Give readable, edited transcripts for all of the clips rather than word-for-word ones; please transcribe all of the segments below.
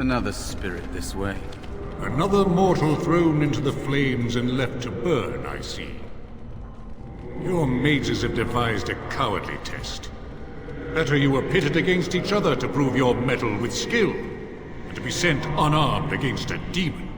Another spirit this way. Another mortal thrown into the flames and left to burn, I see. Your mages have devised a cowardly test. Better you were pitted against each other to prove your mettle with skill, and to be sent unarmed against a demon.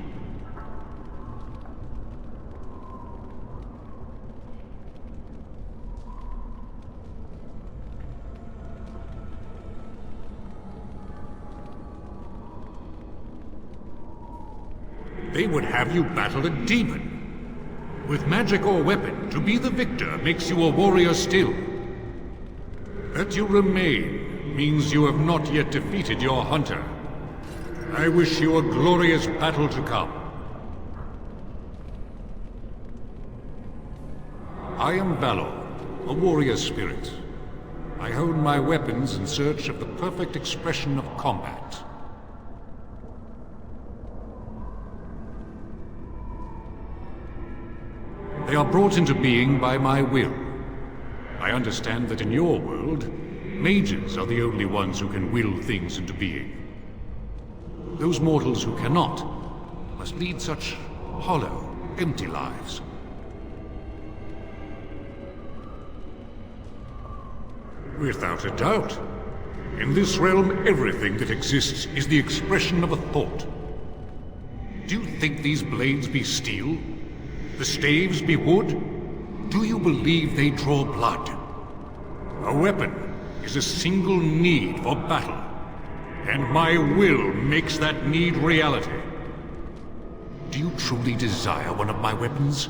They would have you battle a demon. With magic or weapon, to be the victor makes you a warrior still. That you remain means you have not yet defeated your hunter. I wish you a glorious battle to come. I am Valor, a warrior spirit. I hone my weapons in search of the perfect expression of combat. They are brought into being by my will. I understand that in your world, mages are the only ones who can will things into being. Those mortals who cannot must lead such hollow, empty lives. Without a doubt. In this realm, everything that exists is the expression of a thought. Do you think these blades be steel? The staves be wood? Do you believe they draw blood? A weapon is a single need for battle, and my will makes that need reality. Do you truly desire one of my weapons?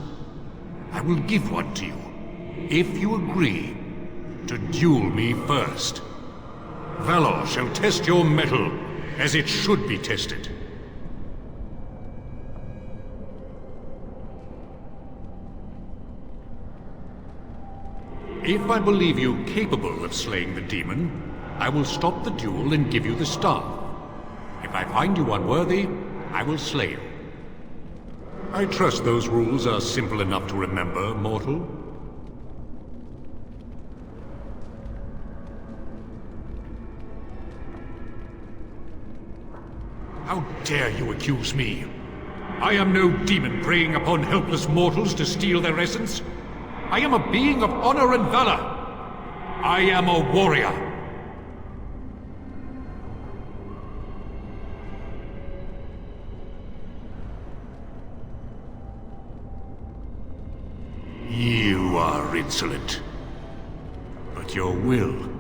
I will give one to you, if you agree to duel me first. Valor shall test your mettle as it should be tested. If I believe you capable of slaying the demon, I will stop the duel and give you the staff. If I find you unworthy, I will slay you. I trust those rules are simple enough to remember, mortal. How dare you accuse me? I am no demon preying upon helpless mortals to steal their essence. I am a being of honor and valor. I am a warrior. You are insolent. But your will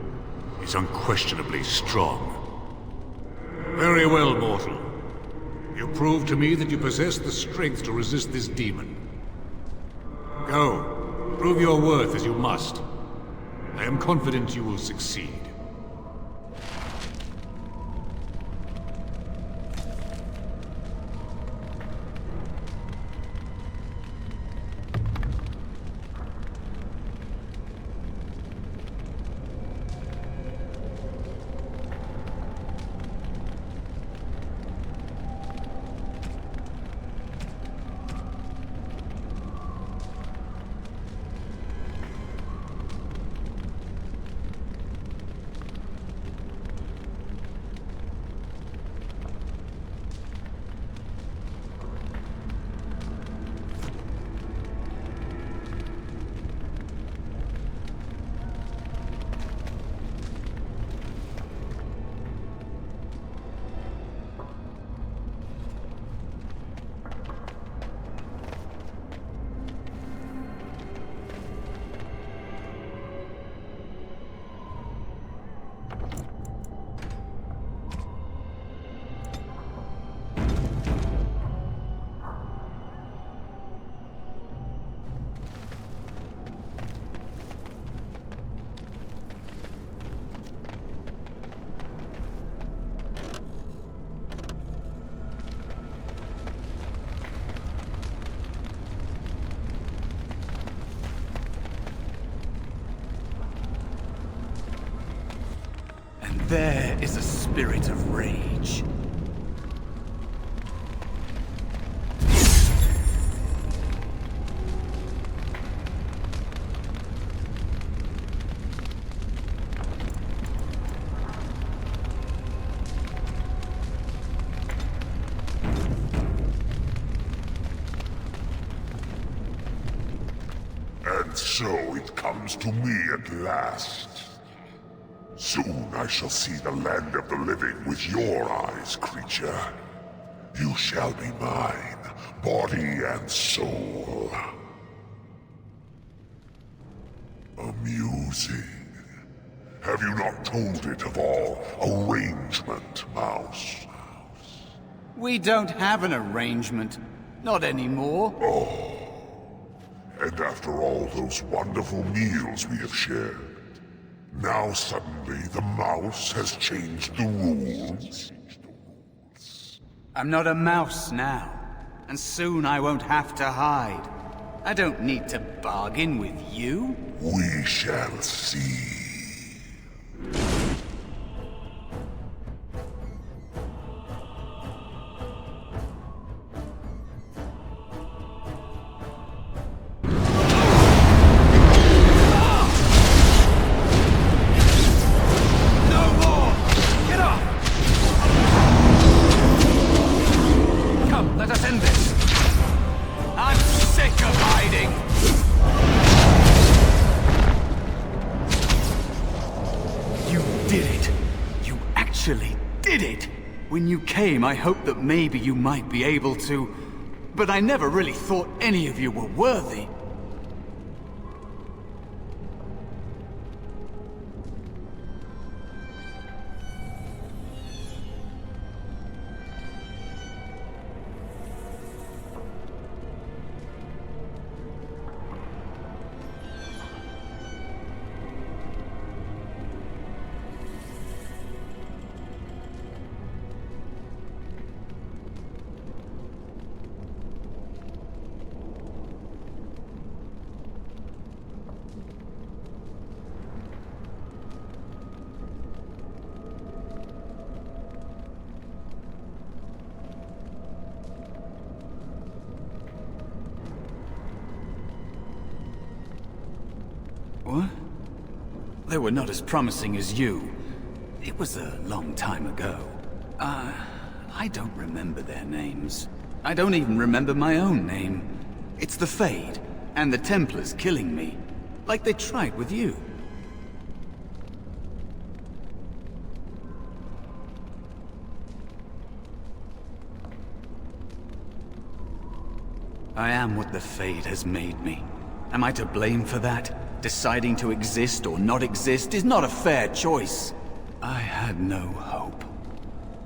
is unquestionably strong. Very well, mortal. You prove to me that you possess the strength to resist this demon. Go. Prove your worth as you must. I am confident you will succeed. There is a spirit of rage. And so it comes to me at last. Soon I shall see the land of the living with your eyes, creature. You shall be mine, body and soul. Amusing. Have you not told it of our arrangement, Mouse? We don't have an arrangement. Not anymore. And after all those wonderful meals we have shared, now suddenly the mouse has changed the rules? I'm not a mouse now, and soon I won't have to hide. I don't need to bargain with you. We shall see. When you came, I hoped that maybe you might be able to, but I never really thought any of you were worthy. What? They were not as promising as you. It was a long time ago. I don't remember their names. I don't even remember my own name. It's the Fade, and the Templars killing me. Like they tried with you. I am what the Fade has made me. Am I to blame for that? Deciding to exist or not exist is not a fair choice. I had no hope.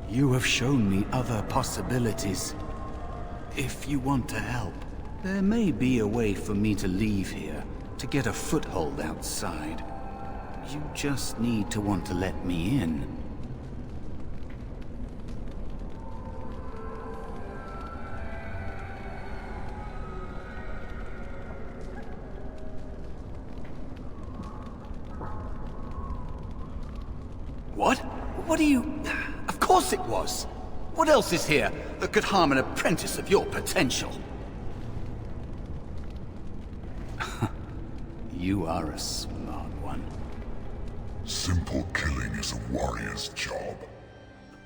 You have shown me other possibilities. If you want to help, there may be a way for me to leave here, to get a foothold outside. You just need to want to let me in. What? What are you... Of course it was! What else is here that could harm an apprentice of your potential? You are a smart one. Simple killing is a warrior's job.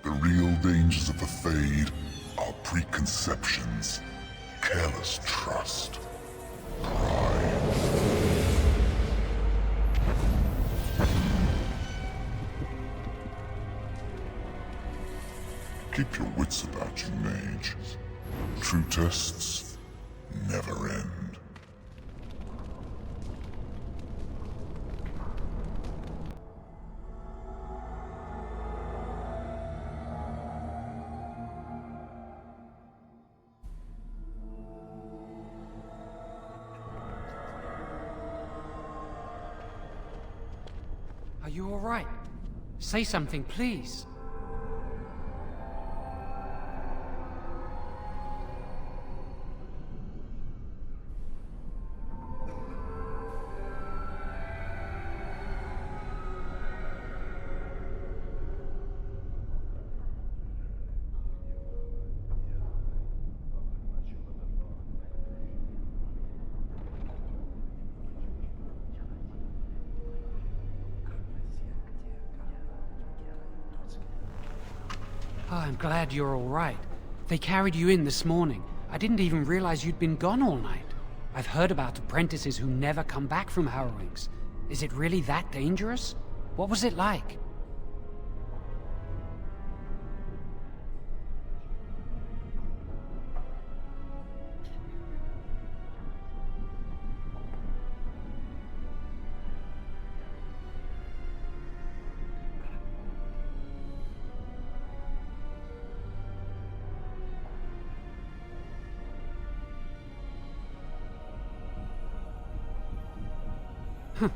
The real dangers of the Fade are preconceptions, careless trust, pride. Keep your wits about you, mage. True tests never end. Are you all right? Say something, please. Oh, I'm glad you're all right. They carried you in this morning. I didn't even realize you'd been gone all night. I've heard about apprentices who never come back from harrowings. Is it really that dangerous? What was it like?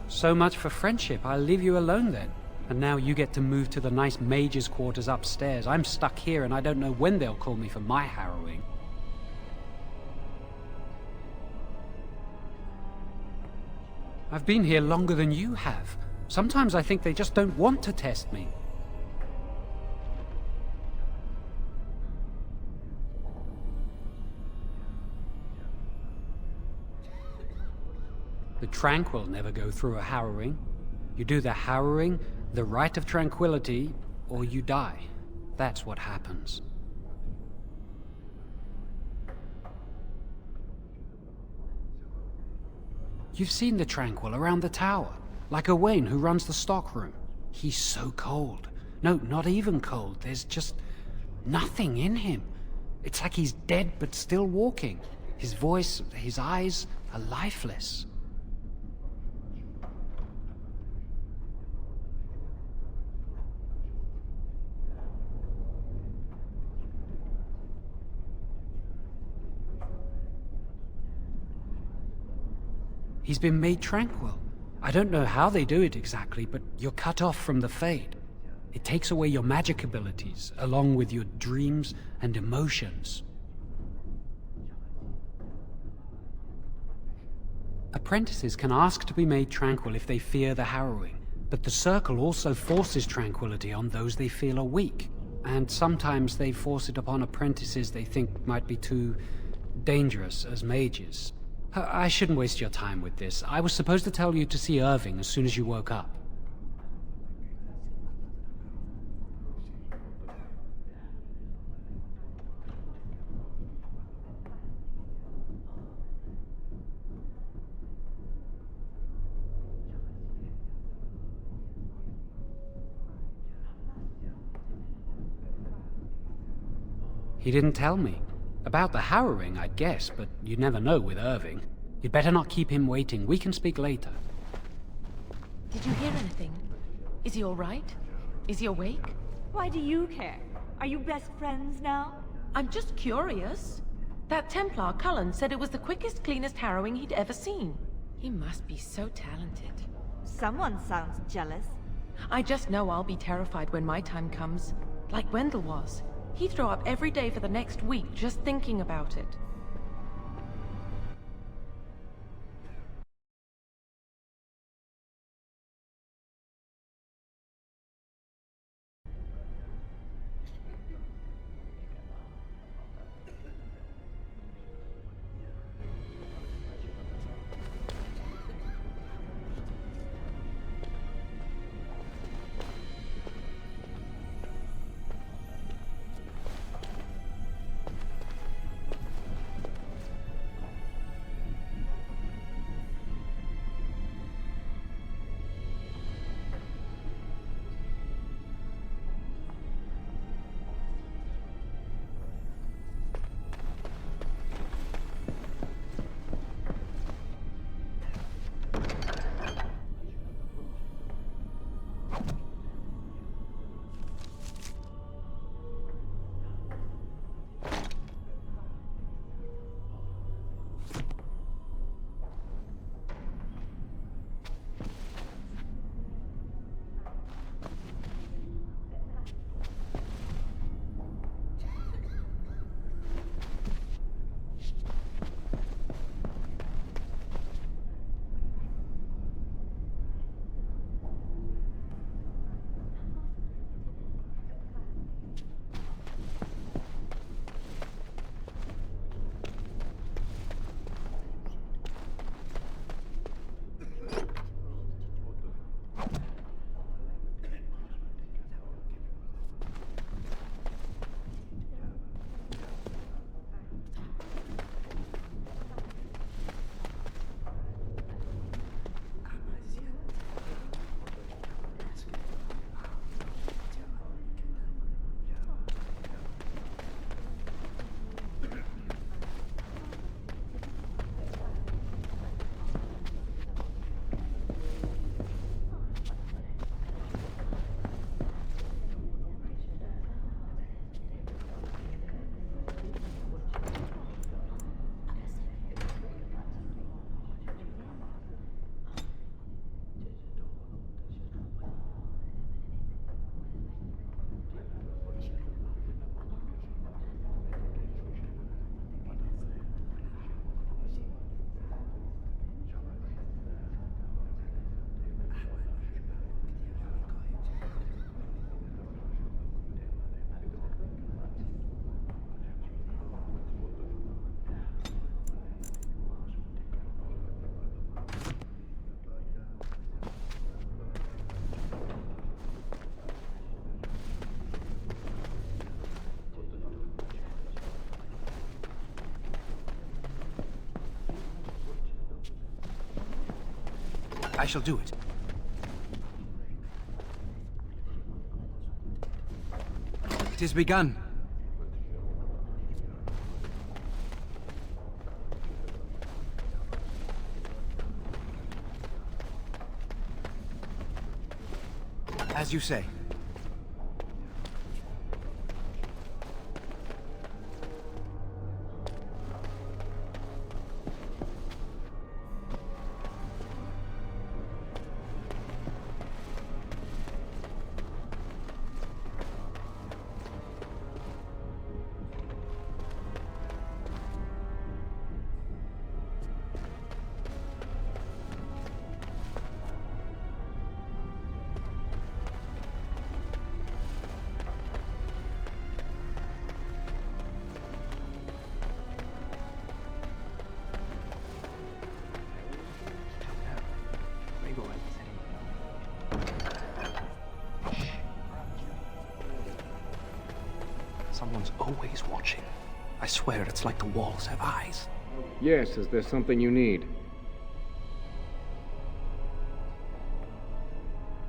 So much for friendship. I'll leave you alone then. And now you get to move to the nice mage's quarters upstairs. I'm stuck here and I don't know when they'll call me for my harrowing. I've been here longer than you have. Sometimes I think they just don't want to test me. The tranquil never go through a harrowing. You do the harrowing, the rite of tranquility, or you die. That's what happens. You've seen the tranquil around the tower, like Owain who runs the stockroom. He's so cold. No, not even cold. There's just nothing in him. It's like he's dead but still walking. His voice, his eyes are lifeless. He's been made tranquil. I don't know how they do it exactly, but you're cut off from the Fade. It takes away your magic abilities, along with your dreams and emotions. Apprentices can ask to be made tranquil if they fear the harrowing, but the Circle also forces tranquility on those they feel are weak, and sometimes they force it upon apprentices they think might be too dangerous as mages. I shouldn't waste your time with this. I was supposed to tell you to see Irving as soon as you woke up. He didn't tell me. About the harrowing, I'd guess, but you'd never know with Irving. You'd better not keep him waiting. We can speak later. Did you hear anything? Is he all right? Is he awake? Why do you care? Are you best friends now? I'm just curious. That Templar, Cullen, said it was the quickest, cleanest harrowing he'd ever seen. He must be so talented. Someone sounds jealous. I just know I'll be terrified when my time comes. Like Wendell was. He'd throw up every day for the next week just thinking about it. I shall do it. It is begun. As you say. Someone's always watching. I swear it's like the walls have eyes. Yes, is there something you need?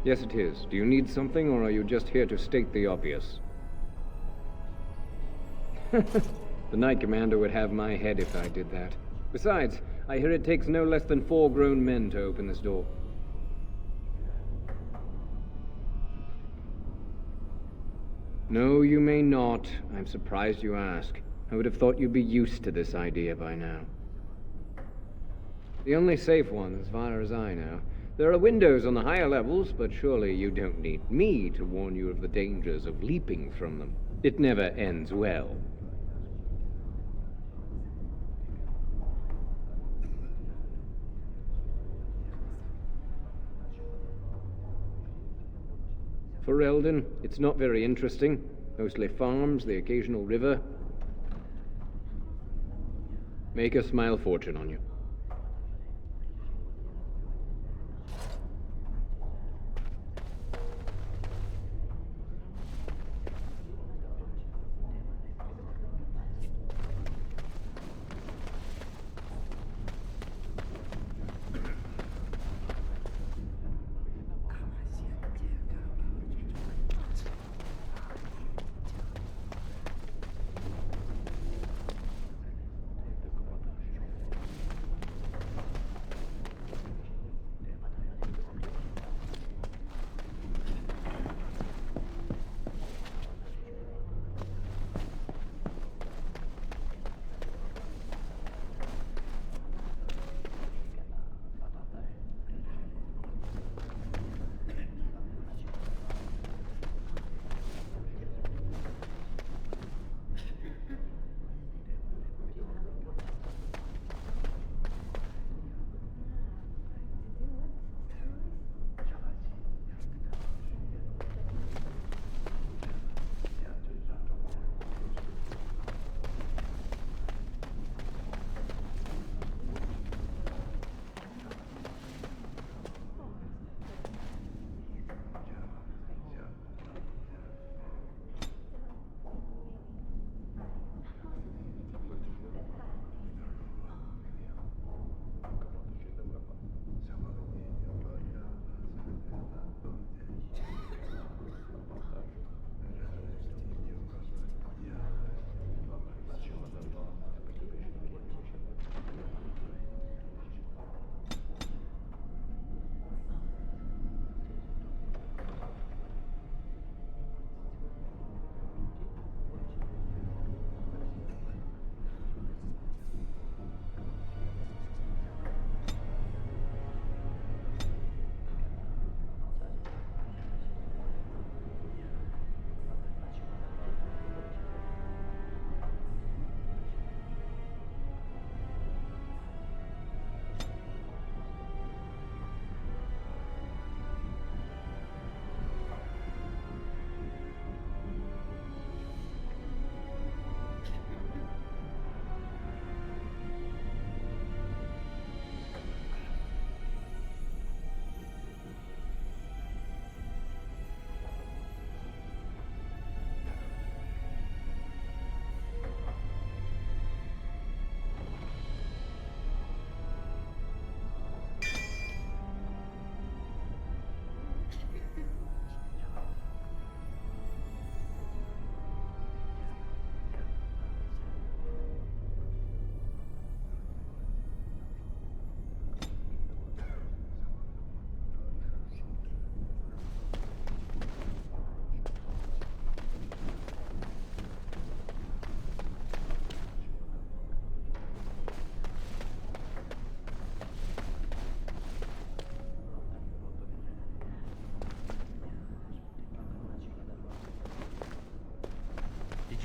Yes, it is. Do you need something, or are you just here to state the obvious? The Knight Commander would have my head if I did that. Besides, I hear it takes no less than 4 grown men to open this door. No, you may not. I'm surprised you ask. I would have thought you'd be used to this idea by now. The only safe one, as far as I know. There are windows on the higher levels, but surely you don't need me to warn you of the dangers of leaping from them. It never ends well. For Eldon, it's not very interesting. Mostly farms, the occasional river. Make a smile fortune on you.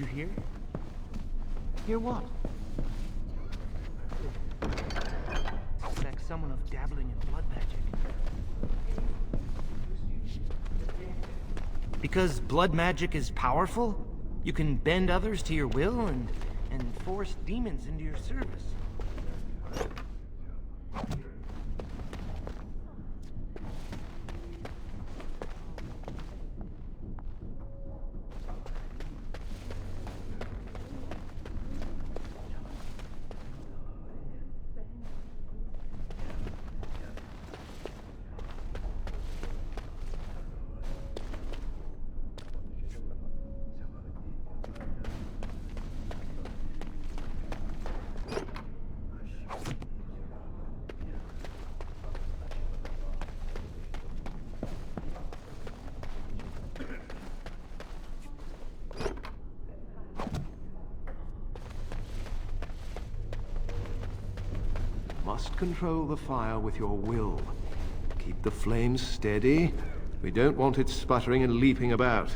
you hear? Hear what? Suspect someone of dabbling in blood magic. Because blood magic is powerful, you can bend others to your will and force demons into your service. Must control the fire with your will. Keep the flames steady. We don't want it sputtering and leaping about.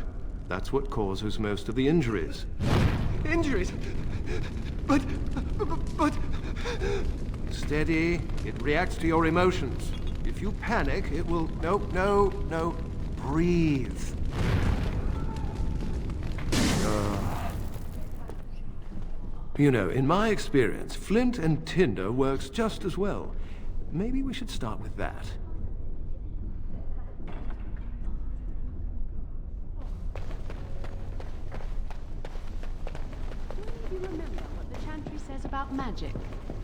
That's what causes most of the injuries. Injuries? But... Steady. It reacts to your emotions. If you panic, it will... No. Breathe. You know, in my experience, flint and tinder works just as well. Maybe we should start with that. Do you remember what the chantry says about magic?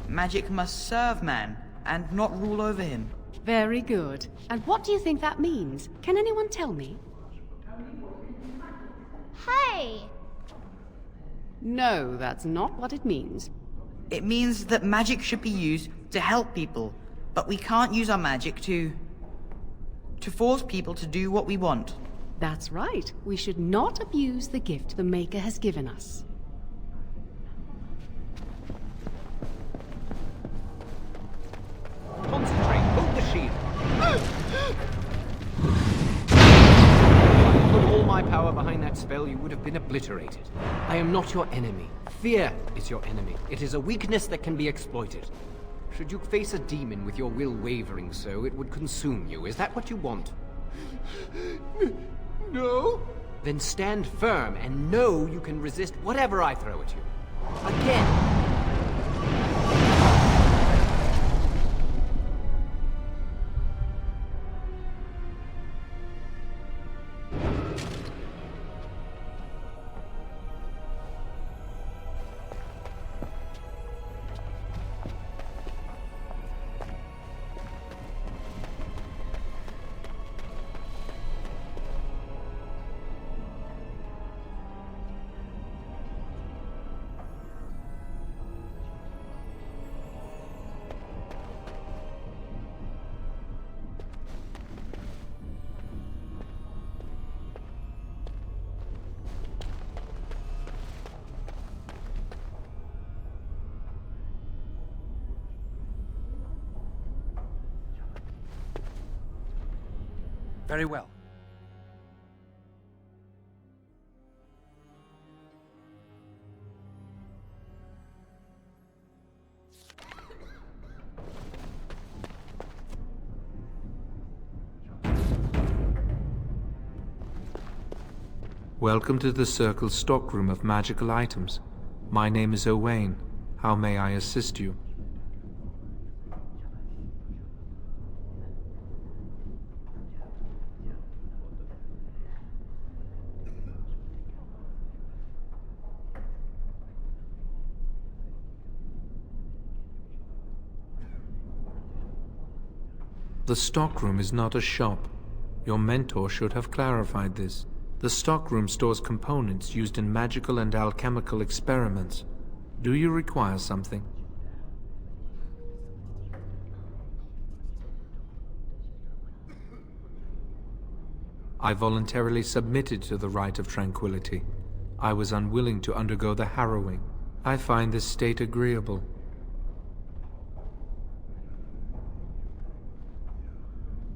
Magic must serve man, and not rule over him. Very good. And what do you think that means? Can anyone tell me? Hey! No, that's not what it means. It means that magic should be used to help people, but we can't use our magic to force people to do what we want. That's right. We should not abuse the gift the Maker has given us. Concentrate. Hold the shield. If I put all my power behind that spell, you would have been obliterated. I am not your enemy. Fear is your enemy. It is a weakness that can be exploited. Should you face a demon with your will wavering so, it would consume you. Is that what you want? No? Then stand firm and know you can resist whatever I throw at you. Again! Very well. Welcome to the Circle's stockroom of magical items. My name is Owain. How may I assist you? The stockroom is not a shop. Your mentor should have clarified this. The stockroom stores components used in magical and alchemical experiments. Do you require something? I voluntarily submitted to the right of tranquility. I was unwilling to undergo the harrowing. I find this state agreeable.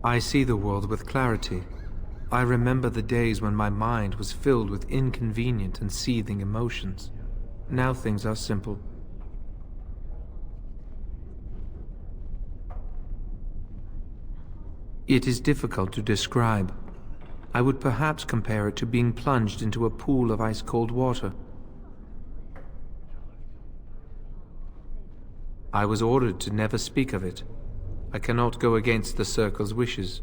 I see the world with clarity. I remember the days when my mind was filled with inconvenient and seething emotions. Now things are simple. It is difficult to describe. I would perhaps compare it to being plunged into a pool of ice-cold water. I was ordered to never speak of it. I cannot go against the Circle's wishes.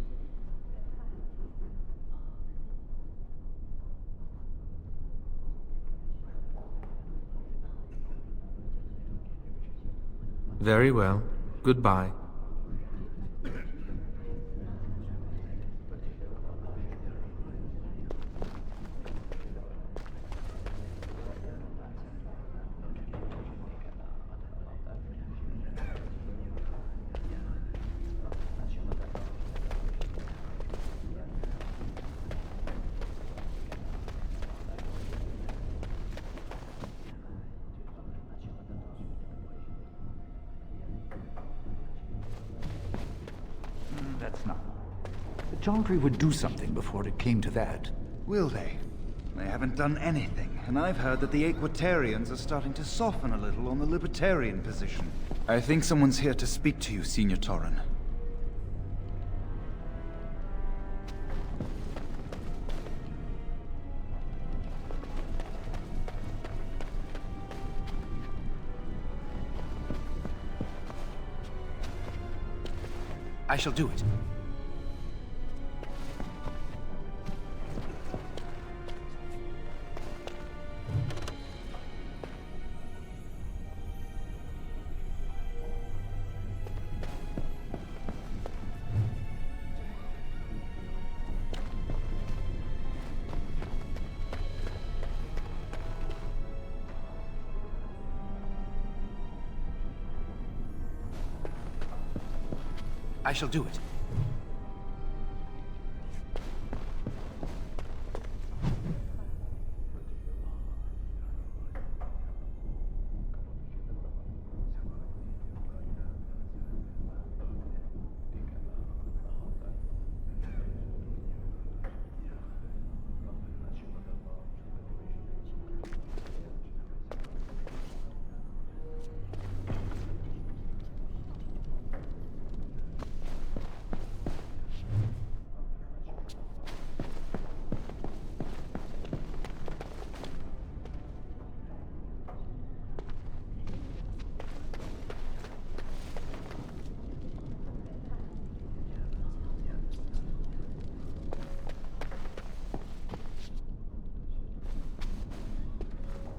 Very well. Goodbye. That's not... The Jaldry would do something before it came to that. Will they? They haven't done anything, and I've heard that the Equitarians are starting to soften a little on the Libertarian position. I think someone's here to speak to you, Senior Torren. I shall do it. I shall do it.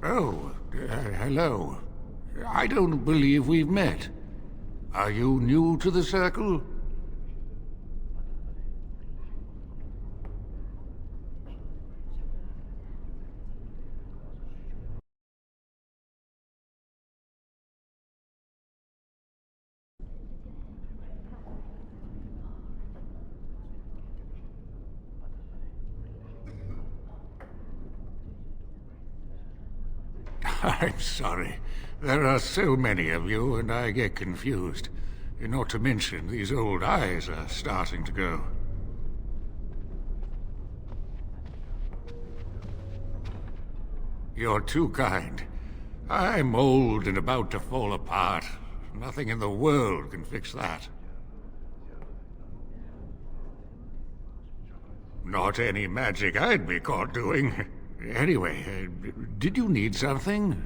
Oh, hello. I don't believe we've met. Are you new to the Circle? I'm sorry. There are so many of you, and I get confused. Not to mention, these old eyes are starting to go. You're too kind. I'm old and about to fall apart. Nothing in the world can fix that. Not any magic I'd be caught doing. Anyway, did you need something?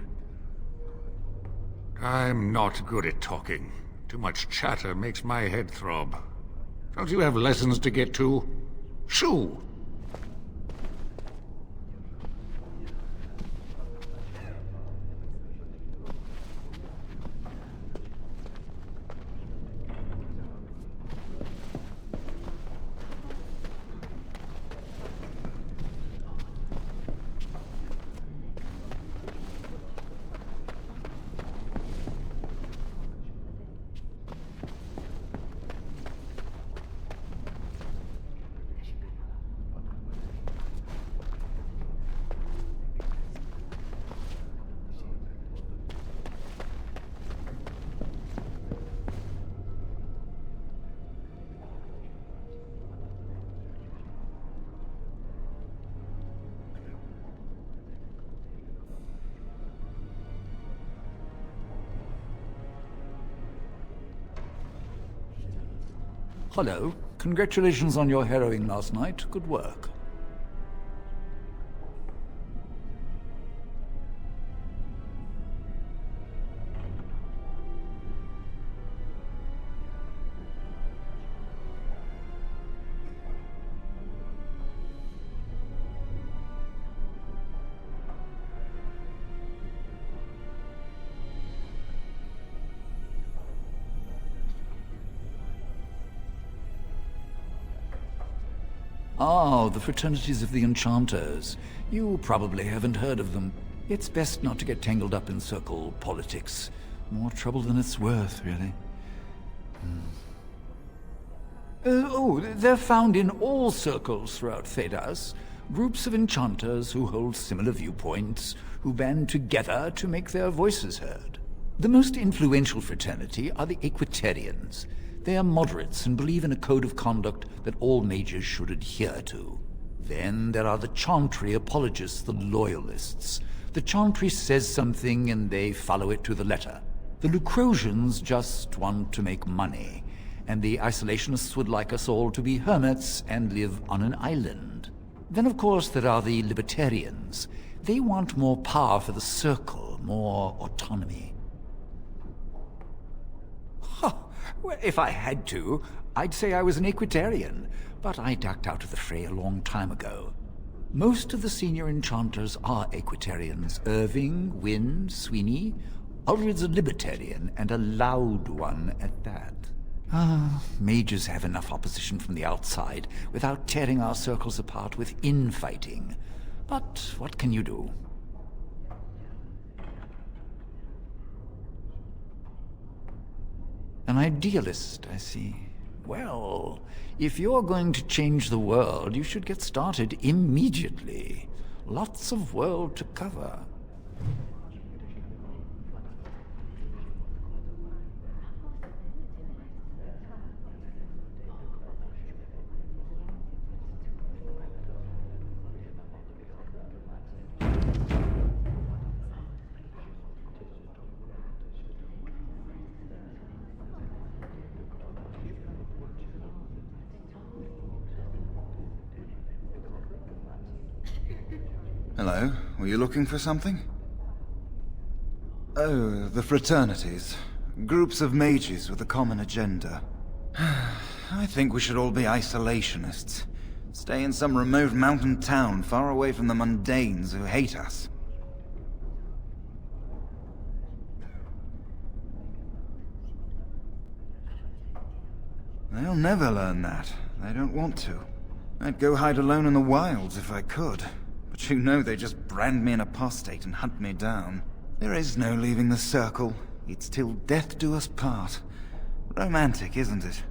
I'm not good at talking. Too much chatter makes my head throb. Don't you have lessons to get to? Shoo! Hello. Congratulations on your harrowing last night. Good work. Ah, the fraternities of the enchanters. You probably haven't heard of them. It's best not to get tangled up in circle politics. More trouble than it's worth, really. They're found in all circles throughout Thedas. Groups of enchanters who hold similar viewpoints, who band together to make their voices heard. The most influential fraternity are the Equitarians. They are moderates and believe in a code of conduct that all mages should adhere to. Then there are the Chantry apologists, the Loyalists. The Chantry says something and they follow it to the letter. The Lucrosians just want to make money, and the Isolationists would like us all to be hermits and live on an island. Then of course there are the Libertarians. They want more power for the Circle, more autonomy. Well, if I had to, I'd say I was an Equitarian, but I ducked out of the fray a long time ago. Most of the senior enchanters are Equitarians. Irving, Wynne, Sweeney. Ulrid's a Libertarian, and a loud one at that. Mages have enough opposition from the outside without tearing our circles apart with infighting. But what can you do? An idealist, I see. Well, if you're going to change the world, you should get started immediately. Lots of world to cover. Hello, were you looking for something? Oh, the fraternities. Groups of mages with a common agenda. I think we should all be isolationists. Stay in some remote mountain town far away from the mundanes who hate us. They'll never learn that. They don't want to. I'd go hide alone in the wilds if I could. But you know they just brand me an apostate and hunt me down. There is no leaving the Circle. It's till death do us part. Romantic, isn't it?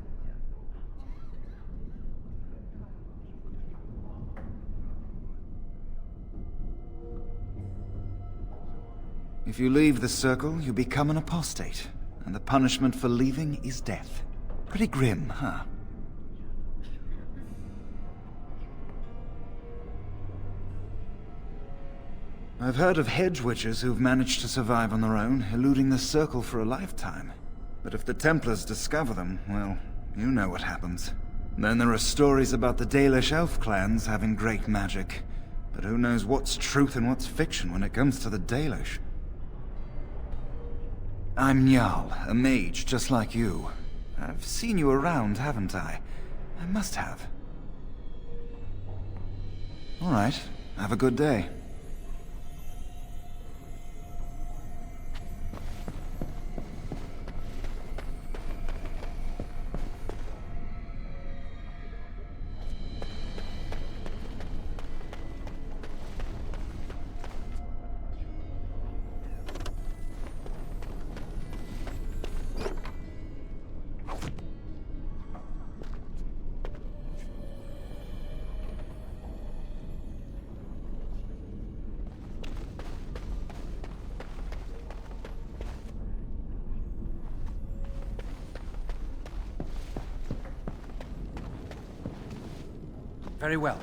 If you leave the Circle, you become an apostate. And the punishment for leaving is death. Pretty grim, huh? I've heard of hedge witches who've managed to survive on their own, eluding the Circle for a lifetime. But if the Templars discover them, well, you know what happens. Then there are stories about the Dalish elf clans having great magic. But who knows what's truth and what's fiction when it comes to the Dalish? I'm Njal, a mage just like you. I've seen you around, haven't I? I must have. All right, have a good day. Very well.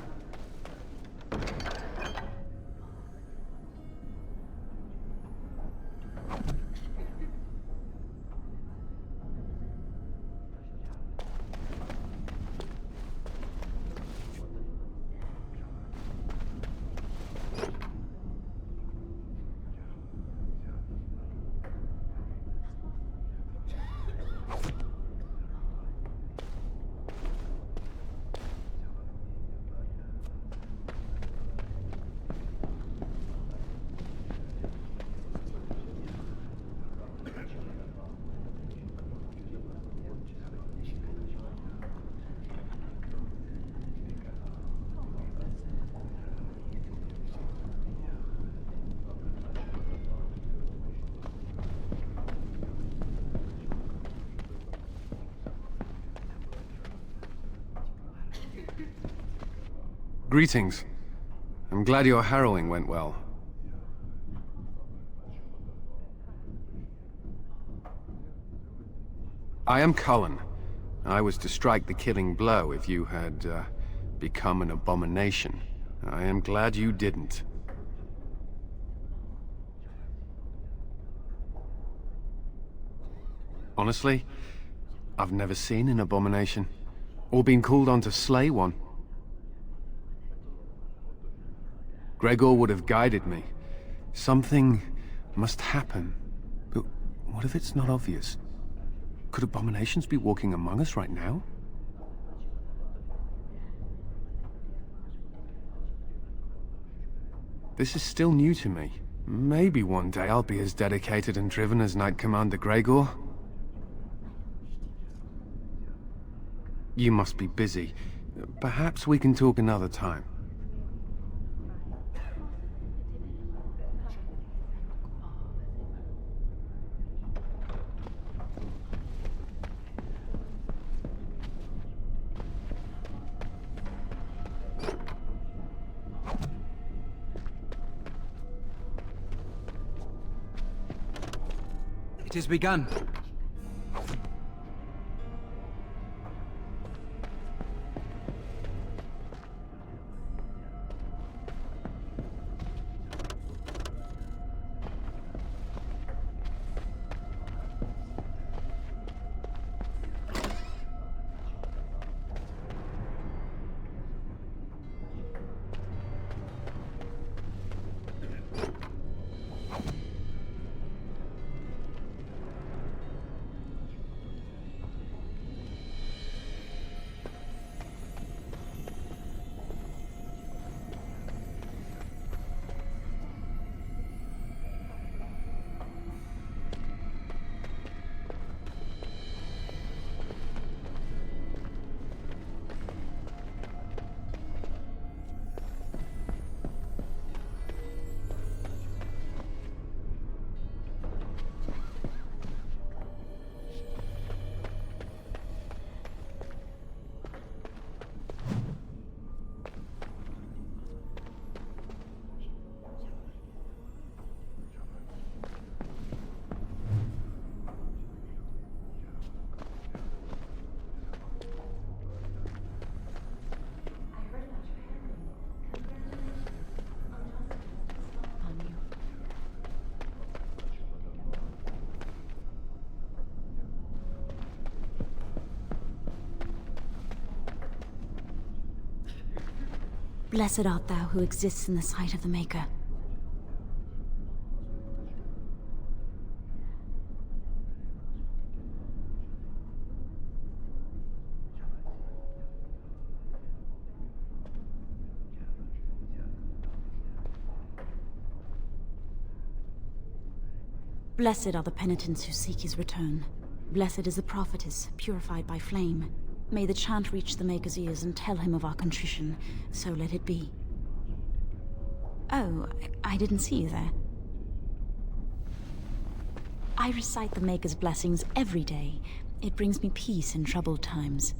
Greetings. I'm glad your harrowing went well. I am Cullen. I was to strike the killing blow if you had, become an abomination. I am glad you didn't. Honestly, I've never seen an abomination, or been called on to slay one. Gregor would have guided me. Something must happen. But what if it's not obvious? Could abominations be walking among us right now? This is still new to me. Maybe one day I'll be as dedicated and driven as Knight Commander Gregor. You must be busy. Perhaps we can talk another time. It has begun. Blessed art thou who exists in the sight of the Maker. Blessed are the penitents who seek his return. Blessed is the prophetess, purified by flame. May the chant reach the Maker's ears and tell him of our contrition, so let it be. Oh, I didn't see you there. I recite the Maker's blessings every day. It brings me peace in troubled times.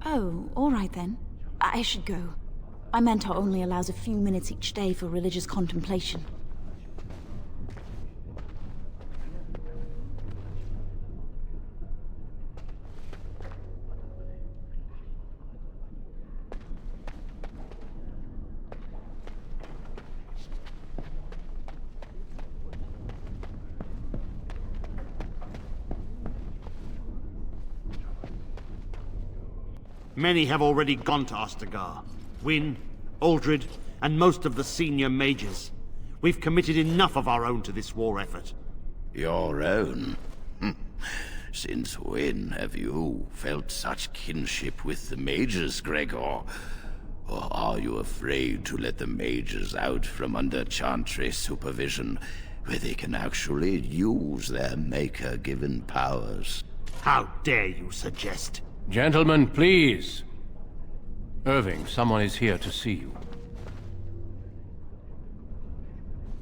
Oh, all right then. I should go. My mentor only allows a few minutes each day for religious contemplation. Many have already gone to Ostagar. Wynne, Aldred, and most of the senior mages. We've committed enough of our own to this war effort. Your own? Since when have you felt such kinship with the mages, Gregor? Or are you afraid to let the mages out from under Chantry's supervision, where they can actually use their Maker-given powers? How dare you suggest? Gentlemen, please. Irving, someone is here to see you.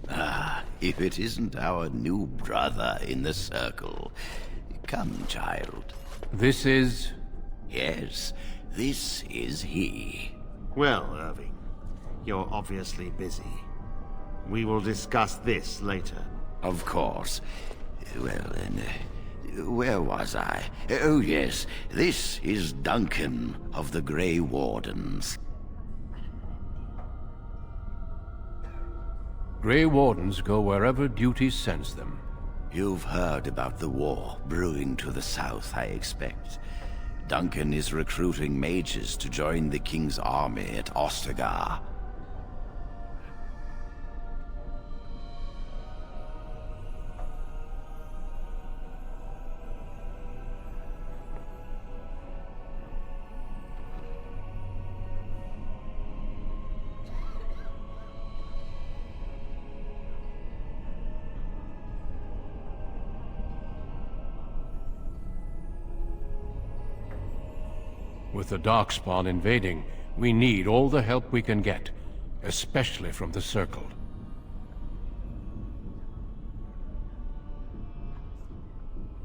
Ah, if it isn't our new brother in the circle. Come, child. This is Yes, this is he. Well, Irving, you're obviously busy. We will discuss this later. Of course. Well, then, where was I? Oh, yes, this is Duncan of the Grey Wardens. Grey Wardens go wherever duty sends them. You've heard about the war brewing to the south, I expect. Duncan is recruiting mages to join the King's army at Ostagar. With the Darkspawn invading, we need all the help we can get, especially from the Circle.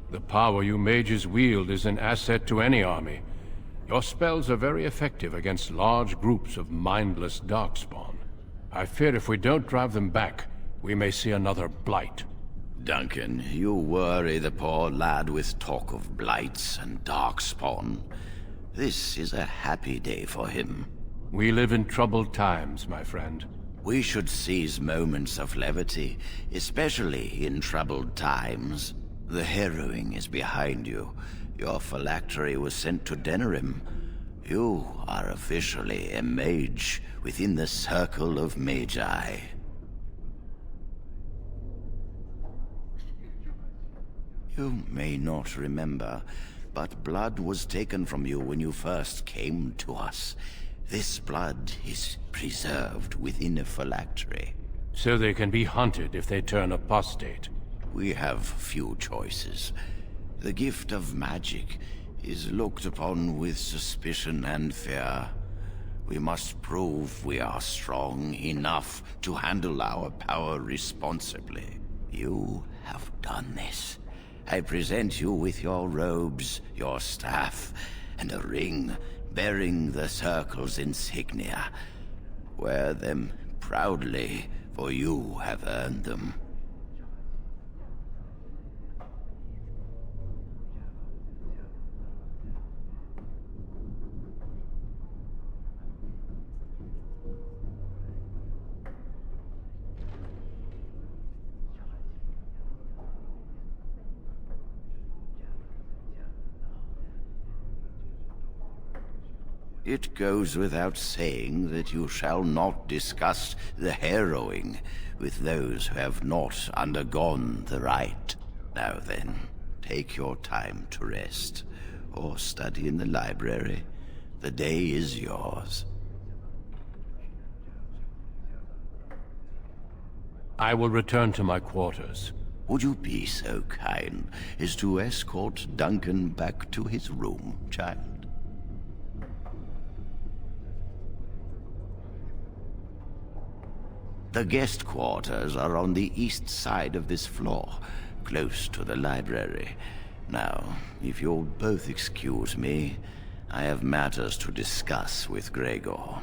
The power you mages wield is an asset to any army. Your spells are very effective against large groups of mindless Darkspawn. I fear if we don't drive them back, we may see another Blight. Duncan, you worry the poor lad with talk of blights and Darkspawn. This is a happy day for him. We live in troubled times, my friend. We should seize moments of levity, especially in troubled times. The harrowing is behind you. Your phylactery was sent to Denerim. You are officially a mage within the Circle of Magi. You may not remember, but blood was taken from you when you first came to us. This blood is preserved within a phylactery. So they can be hunted if they turn apostate. We have few choices. The gift of magic is looked upon with suspicion and fear. We must prove we are strong enough to handle our power responsibly. You have done this. I present you with your robes, your staff, and a ring bearing the Circle's insignia. Wear them proudly, for you have earned them. It goes without saying that you shall not discuss the harrowing with those who have not undergone the rite. Now then, take your time to rest, or study in the library. The day is yours. I will return to my quarters. Would you be so kind as to escort Duncan back to his room, child? The guest quarters are on the east side of this floor, close to the library. Now, if you'll both excuse me, I have matters to discuss with Gregor.